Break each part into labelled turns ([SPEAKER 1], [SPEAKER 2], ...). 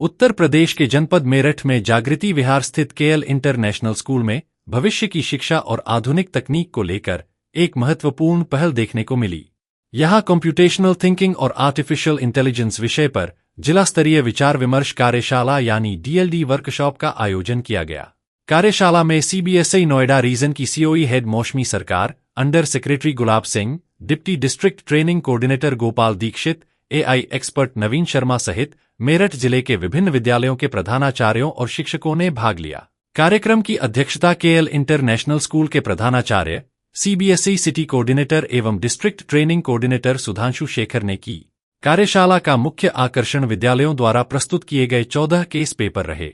[SPEAKER 1] उत्तर प्रदेश के जनपद मेरठ में जागृति विहार स्थित केएल इंटरनेशनल स्कूल में भविष्य की शिक्षा और आधुनिक तकनीक को लेकर एक महत्वपूर्ण पहल देखने को मिली। यहां कंप्यूटेशनल थिंकिंग और आर्टिफिशियल इंटेलिजेंस विषय पर जिला स्तरीय विचार विमर्श कार्यशाला यानी डीएलडी वर्कशॉप का आयोजन किया गया। कार्यशाला में सीबीएसई नोएडा रीजन की COE head Mausami Sarkar, under secretary Gulab Singh, deputy district training coordinator Gopal Dikshit, AI expert Naveen Sharma सहित मेरठ जिले के विभिन्न विद्यालयों के प्रधानाचार्यों और शिक्षकों ने भाग लिया। कार्यक्रम की अध्यक्षता केएल इंटरनेशनल स्कूल के प्रधानाचार्य, सीबीएसई सिटी कोऑर्डिनेटर एवं district training coordinator Sudhanshu Shekhar ने की। कार्यशाला का मुख्य आकर्षण विद्यालयों द्वारा प्रस्तुत किए गए 14 केस पेपर रहे।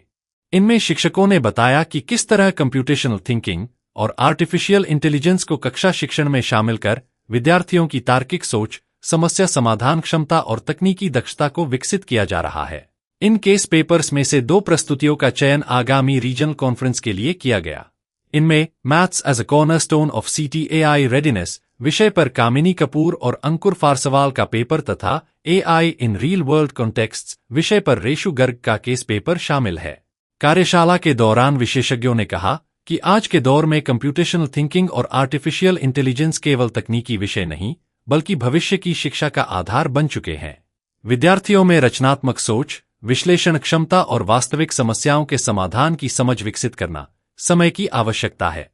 [SPEAKER 1] इनमें शिक्षकों ने बताया कि किस तरह कंप्यूटेशनल थिंकिंग और आर्टिफिशियल इंटेलिजेंस को कक्षा शिक्षण में शामिल कर विद्यार्थियों की तार्किक सोच, समस्या समाधान क्षमता और तकनीकी दक्षता को विकसित किया जा रहा है। इन केस पेपर्स में से 2 प्रस्तुतियों का चयन आगामी रीजनल कॉन्फ्रेंस के लिए किया गया। इनमें maths as a cornerstone of CTAI readiness विषय पर कामिनी कपूर और अंकुर फारसवाल का पेपर तथा AI in real world contexts विषय पर रेशु गर्ग का केस पेपर शामिल है। कार्यशाला के दौरान विशेषज्ञों ने कहा कि आज के दौर में कंप्यूटेशनल थिंकिंग और आर्टिफिशियल इंटेलिजेंस केवल तकनीकी विषय नहीं बल्कि भविष्य की शिक्षा का आधार बन चुके हैं। विद्यार्थियों में रचनात्मक सोच, विश्लेषण क्षमता और वास्तविक समस्याओं के समाधान की समझ विकसित करना समय की आवश्यकता है।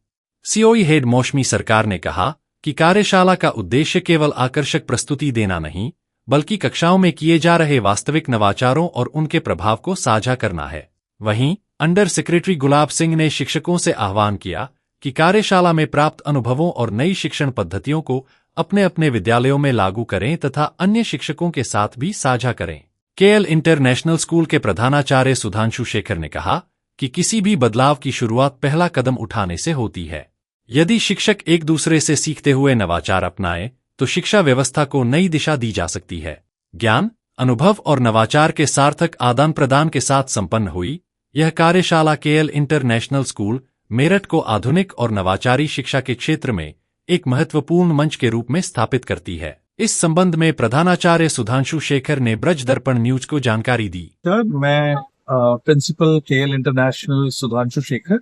[SPEAKER 1] सीओई हेड मौसमी सरकार ने कहा कि कार्यशाला का उद्देश्य केवल आकर्षक प्रस्तुति देना नहीं बल्कि कक्षाओं में किए जा रहे वास्तविक नवाचारों और उनके प्रभाव को साझा करना है। वहीं अंडर सेक्रेटरी गुलाब सिंह ने शिक्षकों से आह्वान किया कि कार्यशाला में प्राप्त अनुभवों और नई शिक्षण पद्धतियों को अपने अपने विद्यालयों में लागू करें तथा अन्य शिक्षकों के साथ भी साझा करें। केएल इंटरनेशनल स्कूल के प्रधानाचार्य सुधांशु शेखर ने कहा कि किसी भी बदलाव की शुरुआत पहला कदम उठाने से होती है। यदि शिक्षक एक दूसरे से सीखते हुए नवाचार अपनाएं, तो शिक्षा व्यवस्था को नई दिशा दी जा सकती है। ज्ञान, अनुभव और नवाचार के सार्थक आदान प्रदान के साथ संपन्न हुई यह कार्यशाला केएल इंटरनेशनल स्कूल मेरठ को आधुनिक और नवाचारी शिक्षा के क्षेत्र में एक महत्वपूर्ण मंच के रूप में स्थापित करती है। इस संबंध में प्रधानाचार्य सुधांशु शेखर ने ब्रज दर्पण न्यूज को जानकारी दी।
[SPEAKER 2] सर, मैं principal KL international Sudhanshu Shekhar.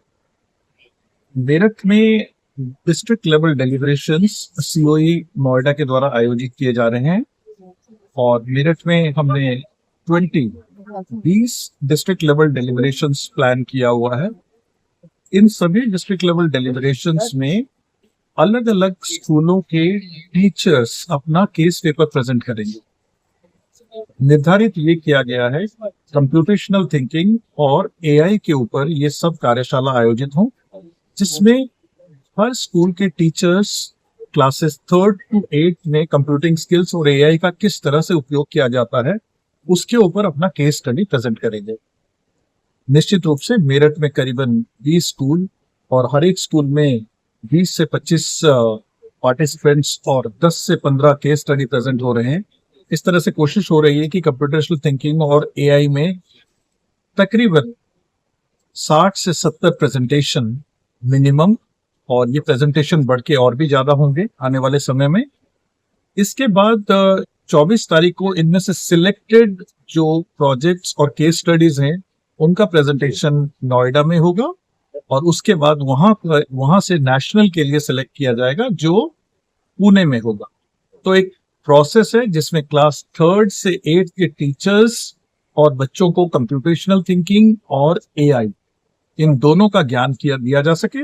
[SPEAKER 2] Meerut में district level deliberations COE Noida के द्वारा आयोजित किए जा रहे हैं और मेरठ में हमने 20 डिस्ट्रिक्ट लेवल डेलिब्रेशंस प्लान किया हुआ है। इन सभी डिस्ट्रिक्ट लेवल डेलिब्रेशंस में अलग अलग स्कूलों के टीचर्स अपना केस पेपर प्रेजेंट करेंगे। निर्धारित ये किया गया है कंप्यूटेशनल थिंकिंग और एआई के ऊपर ये सब कार्यशाला आयोजित हो, जिसमें हर स्कूल के teachers classes 3rd to 8th में कंप्यूटिंग स्किल्स और एआई का किस तरह से उपयोग किया जाता है उसके ऊपर अपना केस स्टडी प्रेजेंट करेंगे। निश्चित रूप से मेरठ में करीबन 20 स्कूल और हर एक स्कूल में 20 से 25 पार्टिसिपेंट्स और 10 से 15 केस स्टडी प्रेजेंट हो रहे हैं। इस तरह से कोशिश हो रही है कि कंप्यूटेशनल थिंकिंग और एआई में तकरीबन 60 से 70 प्रेजेंटेशन मिनिमम, और ये प्रेजेंटेशन बढ़ के और भी ज्यादा होंगे आने वाले समय में। इसके बाद 24 तारीख को इनमें से सिलेक्टेड जो प्रोजेक्ट्स और केस स्टडीज हैं उनका प्रेजेंटेशन नोएडा में होगा और उसके बाद वहां से नेशनल के लिए सिलेक्ट किया जाएगा जो पुणे में होगा। तो एक प्रोसेस है जिसमें क्लास 3rd से 8th के टीचर्स और बच्चों को कंप्यूटेशनल थिंकिंग और एआई इन दोनों का ज्ञान दिया जा सके।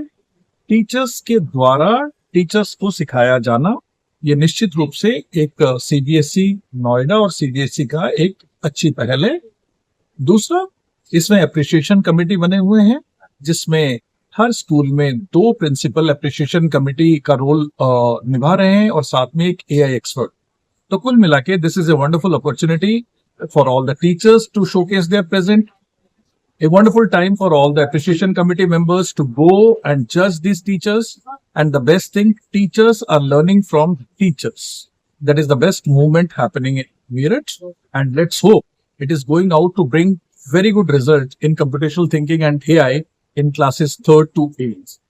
[SPEAKER 2] टीचर्स के द्वारा टीचर्स को सिखाया जाना ये निश्चित रूप से एक सीबीएसई नोएडा और सीबीएसई का एक अच्छी पहल है। दूसरा, इसमें एप्रिसिएशन कमेटी बने हुए हैं जिसमें हर स्कूल में 2 प्रिंसिपल एप्रिसिएशन कमेटी का रोल निभा रहे हैं और साथ में एक एआई एक्सपर्ट। तो कुल मिला के this is a wonderful opportunity for all the teachers to showcase their present, a wonderful time for all the appreciation committee members to go and judge these teachers, and the best thing, teachers are learning from teachers. That is the best movement happening in Meerut, and let's hope it is going out to bring very good result in computational thinking and AI in classes 3rd to 8th.